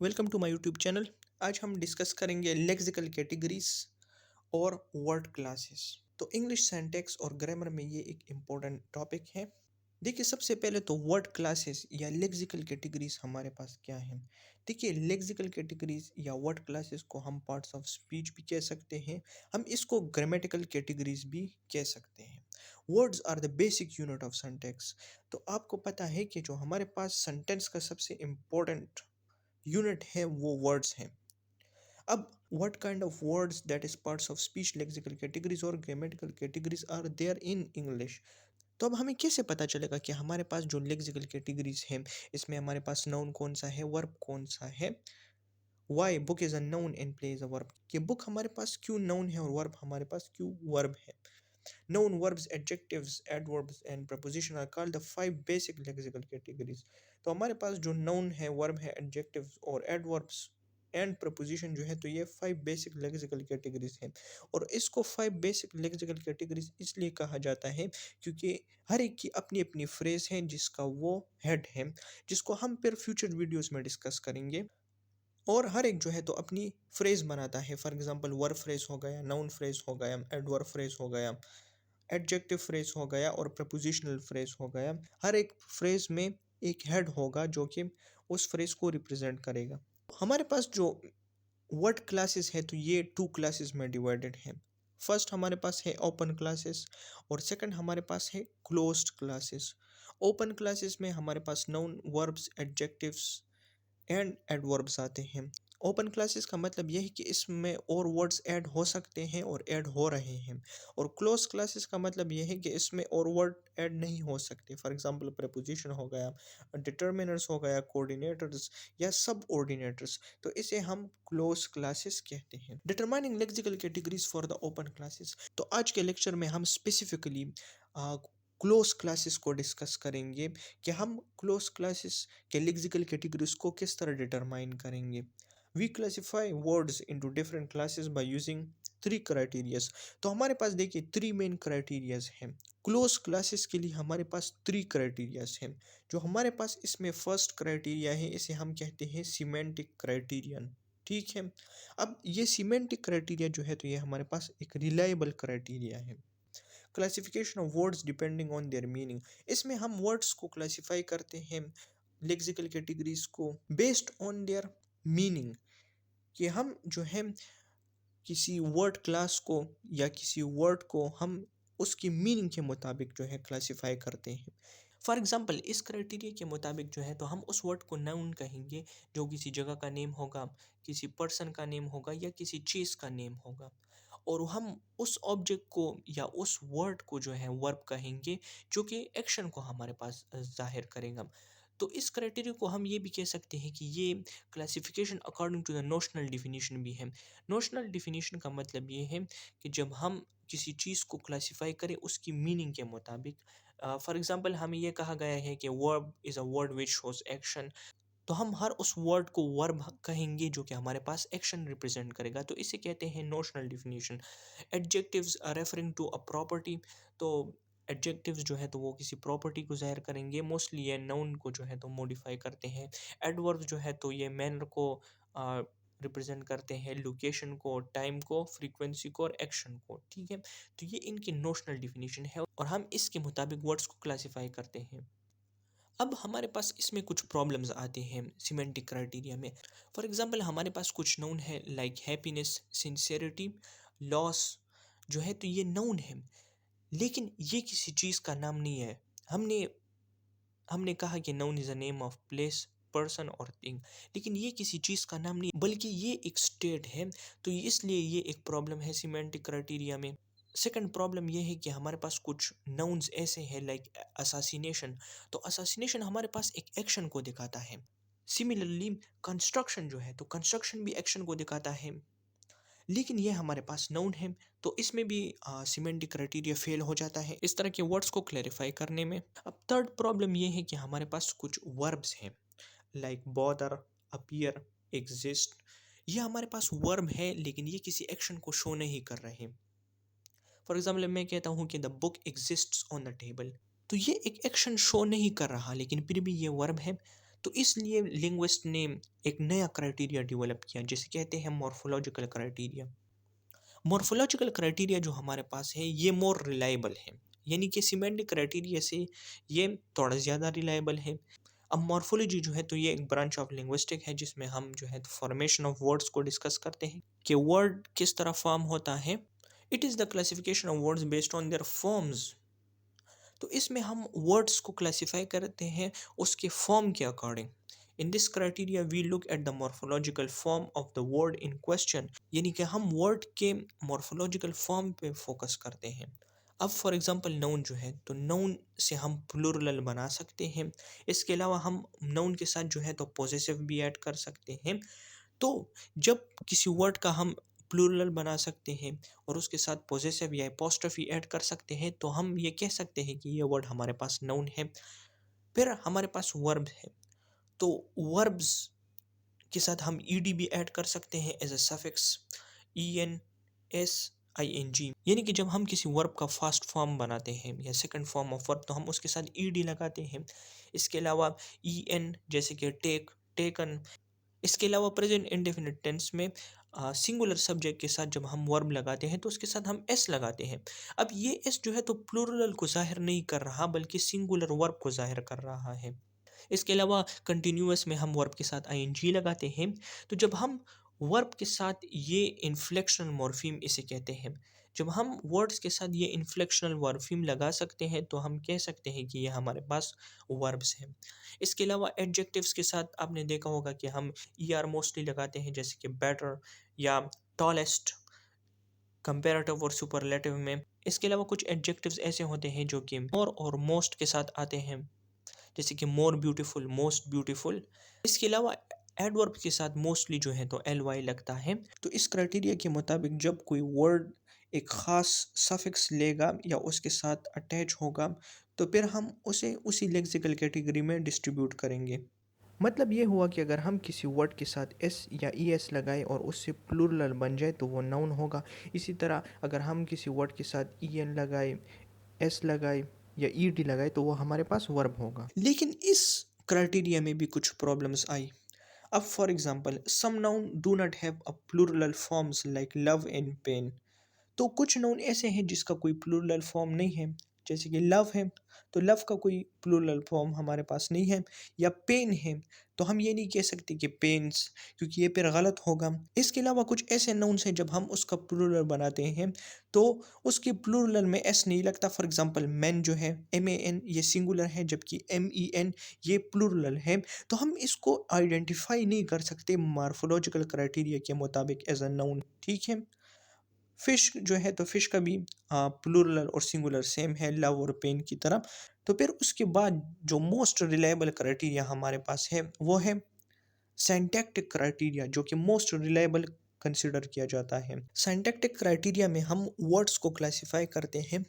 Welcome to my YouTube channel. आज हम discuss करेंगे लेक्सिकल कैटेगरीज और वर्ड क्लासेस। तो इंग्लिश सिंटैक्स और ग्रामर में ये एक इम्पोर्टेंट टॉपिक है। देखिए, सबसे पहले तो वर्ड क्लासेस या लेक्सिकल कैटेगरीज हमारे पास क्या है। देखिए, लेक्सिकल कैटेगरीज या वर्ड क्लासेस को हम पार्ट्स ऑफ स्पीच भी कह सकते हैं। हम इसको ग्रामेटिकल कैटेगरीज भी कह सकते हैं। Words are the basic unit of syntax. तो आपको पता है कि जो हमारे पास सेंटेंस का सबसे इम्पोर्टेंट यूनिट है वो वर्ड्स हैं। अब what kind of words that is parts of speech lexical categories और grammatical categories are there in English. तो अब हमें कैसे पता चलेगा कि हमारे पास जो लेक्सिकल कैटेगरीज हैं इसमें हमारे पास नाउन कौन सा है, वर्ब कौन सा है। Why book is a noun and play is a verb, कि बुक हमारे पास क्यों नाउन है और वर्ब हमारे पास क्यों वर्ब है। Noun, verbs, adjectives, adverbs and preposition are called the five basic lexical categories। तो हमारे पास जो noun है, verb है, adjectives और adverbs एंड प्रपोजिशन जो है, तो ये फाइव बेसिक लेक्सिकल कैटेगरीज हैं। और इसको फाइव बेसिक लेक्सिकल कैटेगरीज इसलिए कहा जाता है क्योंकि हर एक की अपनी अपनी फ्रेज है जिसका वो हेड है, जिसको हम फिर फ्यूचर वीडियोस में डिस्कस करेंगे। और हर एक जो है तो अपनी फ्रेज बनाता है। फॉर एग्जांपल वर्ब फ्रेज हो गया, नाउन फ्रेज हो गया, एडवर्ब फ्रेज हो गया, एडजेक्टिव फ्रेज हो गया और प्रपोजिशनल फ्रेज हो गया। हर एक फ्रेज में एक हेड होगा जो कि उस फ्रेज को रिप्रेजेंट करेगा। हमारे पास जो वर्ड क्लासेस है तो ये टू क्लासेस में डिवाइडेड है। फर्स्ट हमारे पास है ओपन क्लासेस और सेकंड हमारे पास है क्लोज्ड क्लासेस। ओपन क्लासेस में हमारे पास noun, verbs, adjectives and adverbs आते हैं। ओपन क्लासेस का मतलब यह है कि इसमें और वर्ड्स ऐड हो सकते हैं और ऐड हो रहे हैं। और क्लोज क्लासेस का मतलब यह है कि इसमें और वर्ड ऐड नहीं हो सकते। फॉर एग्जांपल प्रपोजिशन हो गया, डिटर्मिनर्स हो गया, कोऑर्डिनेटर्स या सब ऑर्डिनेटर्स, तो इसे हम क्लोज क्लासेस कहते हैं। Determining lexical categories for the open classes. तो आज के लेक्चर में हम स्पेसिफिकली क्लोज क्लासेस को डिस्कस करेंगे कि हम क्लोज क्लासेस के लेक्सिकल कैटेगरीज को किस तरह डिटरमाइन करेंगे। We classify words into different classes by using three criterias. तो हमारे पास देखिए थ्री मेन क्राइटेरियाज हैं। क्लोज क्लासेस के लिए हमारे पास थ्री क्राइटेरियाज हैं। जो हमारे पास इसमें फर्स्ट क्राइटेरिया है इसे हम कहते हैं सिमेंटिक क्राइटेरियन। ठीक है। अब ये सिमेंटिक क्राइटेरिया जो है तो ये हमारे पास एक रिलायबल क्राइटेरिया है। Classification of words depending on their meaning. इसमें हम वर्ड्स को क्लासिफाई करते हैं, लेक्सिकल कैटेगरीज को बेस्ड ऑन देयर मीनिंग, कि हम जो है किसी वर्ड क्लास को या किसी वर्ड को हम उसकी मीनिंग के मुताबिक जो है क्लासिफाई करते हैं। फॉर एग्जाम्पल इस क्राइटेरिया के मुताबिक जो है तो हम उस वर्ड को नाउन कहेंगे जो किसी जगह का नेम होगा, किसी पर्सन का नेम होगा या किसी चीज़ का नेम होगा। और हम उस ऑब्जेक्ट को या उस वर्ड को जो है वर्ब कहेंगे जो कि एक्शन को हमारे पास जाहिर करेगा। तो इस क्राइटेरिया को हम ये भी कह सकते हैं कि ये classification according to the notional definition भी है। नोशनल डिफिनीशन का मतलब ये है कि जब हम किसी चीज़ को क्लासिफाई करें उसकी मीनिंग के मुताबिक। फॉर एग्जांपल हमें ये कहा गया है कि verb is a word which shows action, तो हम हर उस वर्ड को वर्ब कहेंगे जो कि हमारे पास एक्शन रिप्रेजेंट करेगा, तो इसे कहते हैं notional definition. Adjectives are referring to a property. तो एडजेक्टिव्स जो है तो वो किसी प्रॉपर्टी को ज़ाहिर करेंगे, मोस्टली ये नाउन को जो है तो मॉडिफाई करते हैं। एडवर्ब्स जो है तो ये मैनर को रिप्रेजेंट करते हैं, लोकेशन को, टाइम को, फ्रीक्वेंसी को और एक्शन को। ठीक है। तो ये इनकी नोशनल डिफिनीशन है और हम इसके मुताबिक वर्ड्स को क्लासीफाई करते हैं। अब हमारे पास इसमें कुछ प्रॉब्लम्स आते हैं सिमेंटिक क्राइटेरिया में। फॉर एग्जांपल हमारे पास कुछ नाउन है लाइक हैप्पीनेस, सिंसेरिटी, लॉस, जो है तो ये नाउन है लेकिन ये किसी चीज़ का नाम नहीं है। हमने हमने कहा कि noun is a name of place, person और थिंग, लेकिन ये किसी चीज़ का नाम नहीं बल्कि ये एक स्टेट है। तो इसलिए ये एक प्रॉब्लम है सिमेंटिक क्राइटेरिया में। सेकंड प्रॉब्लम ये है कि हमारे पास कुछ नाउन्स ऐसे हैं लाइक असासिनेशन। तो असासिनेशन हमारे पास एक एक्शन को दिखाता है। सिमिलरली कंस्ट्रक्शन जो है तो कंस्ट्रक्शन भी एक्शन को दिखाता है, लेकिन ये हमारे पास नाउन है तो इसमें भी सिमेंटिक क्राइटेरिया फेल हो जाता है इस तरह के वर्ड्स को क्लैरिफाई करने में। अब थर्ड प्रॉब्लम ये है कि हमारे पास कुछ वर्ब्स हैं लाइक बॉदर, अपीयर, एग्जिस्ट। ये हमारे पास वर्ब है लेकिन ये किसी एक्शन को शो नहीं कर रहे। फॉर एग्जाम्पल मैं कहता हूँ कि the book exists on the table, तो ये एक एक्शन शो नहीं कर रहा लेकिन फिर भी ये वर्ब है। तो इसलिए लिंग्विस्ट ने एक नया क्राइटेरिया डेवलप किया जिसे कहते हैं मॉर्फोलॉजिकल क्राइटेरिया। मॉर्फोलॉजिकल क्राइटेरिया जो हमारे पास है ये मोर रिलायबल है, यानी कि सिमेंटिक क्राइटेरिया से ये थोड़ा ज़्यादा रिलायबल है। अब मॉर्फोलॉजी जो है तो ये एक ब्रांच ऑफ लिंग्विस्टिक है जिसमें हम जो है तो फॉर्मेशन ऑफ वर्ड्स को डिस्कस करते हैं कि वर्ड किस तरह फॉर्म होता है। It is the classification of words based on their forms. तो इसमें हम वर्ड्स को क्लासिफाई करते हैं उसके फॉर्म के according. In this criteria we look at the morphological form of the word in question, यानी कि हम वर्ड के मॉर्फोलॉजिकल फॉर्म पे फोकस करते हैं। अब फॉर एग्जांपल नाउन जो है तो नाउन से हम प्लूरल बना सकते हैं। इसके अलावा हम नाउन के साथ जो है तो पॉजेसिव भी ऐड कर सकते हैं। तो जब किसी वर्ड का हम प्लूरल बना सकते हैं और उसके साथ पॉजेसिव या एपोस्ट्रोफी ऐड कर सकते हैं तो हम ये कह सकते हैं कि ये वर्ड हमारे पास नाउन है। फिर हमारे पास वर्ब है, तो वर्ब्स के साथ हम ईडी भी ऐड कर सकते हैं as a suffix, ENS ING, यानी कि जब हम किसी वर्ब का फर्स्ट फॉर्म बनाते हैं या सेकंड फॉर्म ऑफ वर्ब तो हम उसके साथ ईडी लगाते हैं। इसके अलावा EN जैसे कि टेक, टेकन। इसके अलावा प्रेजेंट इंडेफिनिट टेंस में सिंगुलर सब्जेक्ट के साथ जब हम वर्ब लगाते हैं तो उसके साथ हम एस लगाते हैं। अब ये एस जो है तो प्लूरल को जाहिर नहीं कर रहा बल्कि सिंगुलर वर्ब को जाहिर कर रहा है। इसके अलावा कंटिन्यूअस में हम वर्ब के साथ आईएनजी लगाते हैं। तो जब हम वर्ब के साथ ये इन्फ्लेक्शनल मॉर्फीम इसे कहते हैं, जब हम वर्ड्स के साथ ये इन्फ्लेक्शनल मॉर्फीम लगा सकते हैं तो हम कह सकते हैं कि ये हमारे पास वर्ब्स हैं। इसके अलावा एडजेक्टिव्स के साथ आपने देखा होगा कि हम ER मोस्टली लगाते हैं, जैसे कि बेटर या टॉलेस्ट, कंपैरेटिव और सुपरलेटिव में। इसके अलावा कुछ एडजेक्टिव्स ऐसे होते हैं जो कि मोर और मोस्ट के साथ आते हैं, जैसे कि मोर ब्यूटीफुल, मोस्ट ब्यूटीफुल। इसके अलावा एडवर्ब के साथ मोस्टली जो है तो LY लगता है। तो इस क्राइटेरिया के मुताबिक जब कोई वर्ड एक ख़ास सफिक्स लेगा या उसके साथ अटैच होगा तो फिर हम उसे उसी लेक्सिकल कैटेगरी में डिस्ट्रीब्यूट करेंगे। मतलब ये हुआ कि अगर हम किसी वर्ड के साथ एस या ES लगाएं और उससे प्लूरल बन जाए तो वो नाउन होगा। इसी तरह अगर हम किसी वर्ड के साथ EN लगाएं, एस लगाएं या ED लगाएं तो वो हमारे पास वर्ब होगा। लेकिन इस क्राइटेरिया में भी कुछ प्रॉब्लम्स आई। अब for example some noun do not have a plural forms like love and pain. तो कुछ नाउन ऐसे हैं जिसका कोई प्लूरल फॉर्म नहीं है, जैसे कि लव है तो लव का कोई प्लूरल फॉर्म हमारे पास नहीं है, या पेन है तो हम ये नहीं कह सकते कि पेन्स, क्योंकि ये फिर गलत होगा। इसके अलावा कुछ ऐसे नाउन्स हैं जब हम उसका प्लूरल बनाते हैं तो उसके प्लूरल में एस नहीं लगता। फॉर एग्जांपल मैन जो है MAN ये सिंगुलर है जबकि MEN ये प्लूरल है। तो हम इसको आइडेंटिफाई नहीं कर सकते मॉर्फोलॉजिकल क्राइटेरिया के मुताबिक एज अ नाउन, ठीक है। फिश जो है तो फिश का भी प्लूरल और सिंगुलर सेम है लव और पेन की तरह। तो फिर उसके बाद जो मोस्ट रिलायबल क्राइटेरिया हमारे पास है वो है सिंटैक्टिक क्राइटेरिया, जो कि मोस्ट रिलायबल कंसिडर किया जाता है। सिंटैक्टिक क्राइटेरिया में हम वर्ड्स को क्लासिफाई करते हैं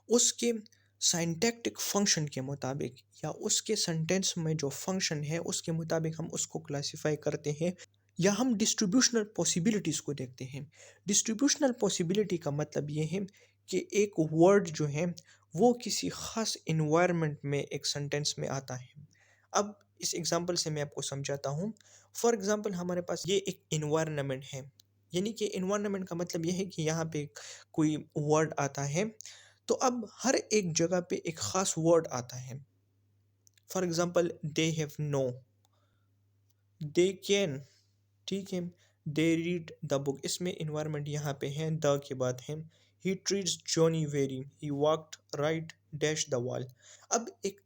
उसके सिंटैक्टिक फंक्शन के मुताबिक, या उसके सेंटेंस में जो फंक्शन है उसके मुताबिक हम उसको क्लासिफाई करते हैं, या हम डिस्ट्रीब्यूशनल पॉसिबिलिटीज़ को देखते हैं। डिस्ट्रीब्यूशनल पॉसिबिलिटी का मतलब ये है कि एक वर्ड जो है वो किसी ख़ास इन्वायरमेंट में एक सेंटेंस में आता है। अब इस एग्जांपल से मैं आपको समझाता हूँ। फॉर एग्जांपल हमारे पास ये एक इन्वायरमेंट है, यानी कि इन्वायरमेंट का मतलब ये है कि यहाँ पे कोई वर्ड आता है तो अब हर एक जगह पे एक ख़ास वर्ड आता है। For example they have no, they can, ठीक है, दे रीड द बुक, इसमें इन्वायरमेंट यहाँ पे है, द के बाद है। He treats Johnny very, he walked right dash the wall. अब एक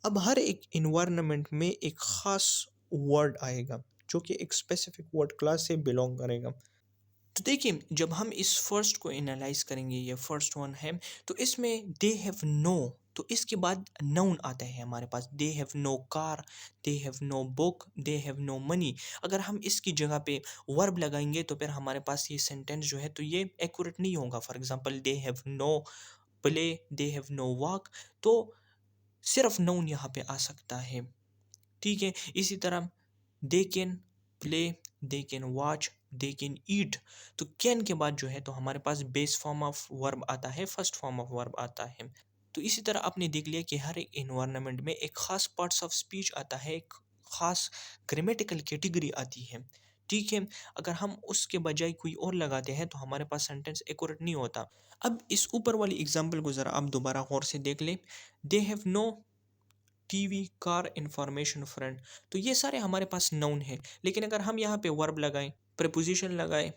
अब हर एक इन्वायरमेंट में एक ख़ास वर्ड आएगा जो कि एक स्पेसिफिक वर्ड क्लास से बिलोंग करेगा। तो देखिए जब हम इस फर्स्ट को एनालाइज करेंगे, ये फर्स्ट वन है, तो इसमें दे हैव नो, तो इसके बाद नाउन आता है हमारे पास, they have no car, they have no book, they have no money. अगर हम इसकी जगह पे वर्ब लगाएंगे तो फिर हमारे पास ये सेंटेंस जो है तो ये एक्यूरेट नहीं होगा। For example they have no play, they have no walk, तो सिर्फ नाउन यहाँ पे आ सकता है, ठीक है। इसी तरह they can play, they can watch, they can eat, तो कैन के बाद जो है तो हमारे पास बेस फॉर्म ऑफ वर्ब आता है, फर्स्ट फॉर्म ऑफ वर्ब आता है। तो इसी तरह आपने देख लिया कि हर एक इन्वायरमेंट में एक खास पार्ट्स ऑफ स्पीच आता है, एक ख़ास ग्रामेटिकल कैटेगरी आती है, ठीक है? अगर हम उसके बजाय कोई और लगाते हैं तो हमारे पास सेंटेंस एक्यूरेट नहीं होता। अब इस ऊपर वाली एग्ज़ाम्पल को ज़रा आप दोबारा गौर से देख लें। They have no TV, car, information, friend. तो ये सारे हमारे पास नाउन हैं, लेकिन अगर हम यहाँ पे वर्ब लगाएँ, प्रीपोज़िशन लगाएँ,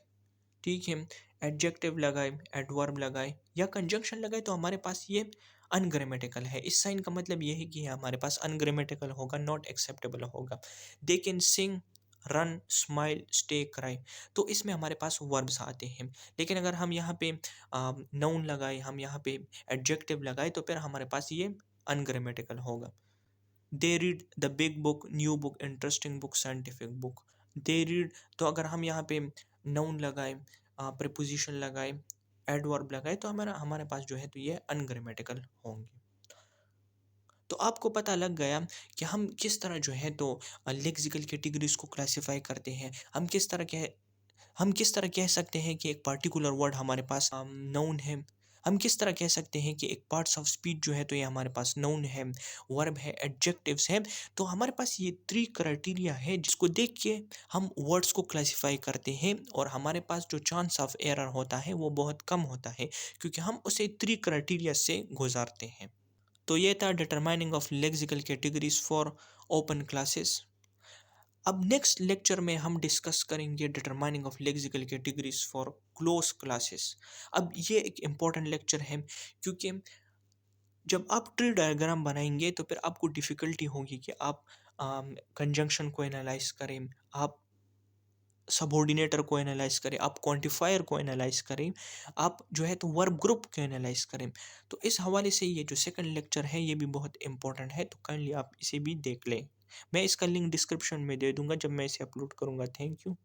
ठीक है, एडजेक्टिव लगाए, एडवर्ब लगाए या कंजंक्शन लगाए तो हमारे पास ये अनग्रामेटिकल है। इस साइन का मतलब ये है कि ये हमारे पास अनग्रामेटिकल होगा, नॉट एक्सेप्टेबल होगा। They can sing, run, smile, stay, cry. तो इसमें हमारे पास वर्ब्स आते हैं, लेकिन अगर हम यहाँ पे नाउन लगाए, हम यहाँ पे एडजेक्टिव लगाए तो फिर हमारे पास ये अनग्रामेटिकल होगा। दे read the big book, new book, interesting book, scientific book. They read, तो अगर हम यहाँ पे नाउन लगाए, प्रीपोजिशन लगाए, एडवर्ब लगाए तो हमारा हमारे पास जो है तो ये अनग्रामेटिकल होंगे। तो आपको पता लग गया कि हम किस तरह जो है तो लेक्सिकल कैटेगरीज को क्लासिफाई करते हैं। हम किस तरह कह सकते हैं कि एक पर्टिकुलर वर्ड हमारे पास नाउन है। हम किस तरह कह सकते हैं कि एक पार्ट्स ऑफ स्पीच जो है तो ये हमारे पास नाउन है, वर्ब है, एडजेक्टिव्स है। तो हमारे पास ये 3 क्राइटेरिया है जिसको देख के हम वर्ड्स को क्लासिफाई करते हैं और हमारे पास जो चांस ऑफ एरर होता है वो बहुत कम होता है, क्योंकि हम उसे 3 क्राइटेरिया से गुजारते हैं। तो ये था determining of lexical categories for open classes. अब नेक्स्ट लेक्चर में हम डिस्कस करेंगे determining of lexical categories for close classes. अब ये एक इम्पॉर्टेंट लेक्चर है, क्योंकि जब आप ट्री डायग्राम बनाएंगे तो फिर आपको डिफ़िकल्टी होगी कि आप कंजंक्शन को एनालाइज करें, आप सबऑर्डिनेटर को एनालाइज करें, आप क्वांटिफायर को एनालाइज करें, आप जो है तो वर्ब ग्रुप को एनालाइज करें। तो इस हवाले से ये जो सेकंड लेक्चर है ये भी बहुत इंपॉर्टेंट है, तो काइंडली आप इसे भी देख लें। मैं इसका लिंक डिस्क्रिप्शन में दे दूंगा जब मैं इसे अपलोड करूंगा। Thank you.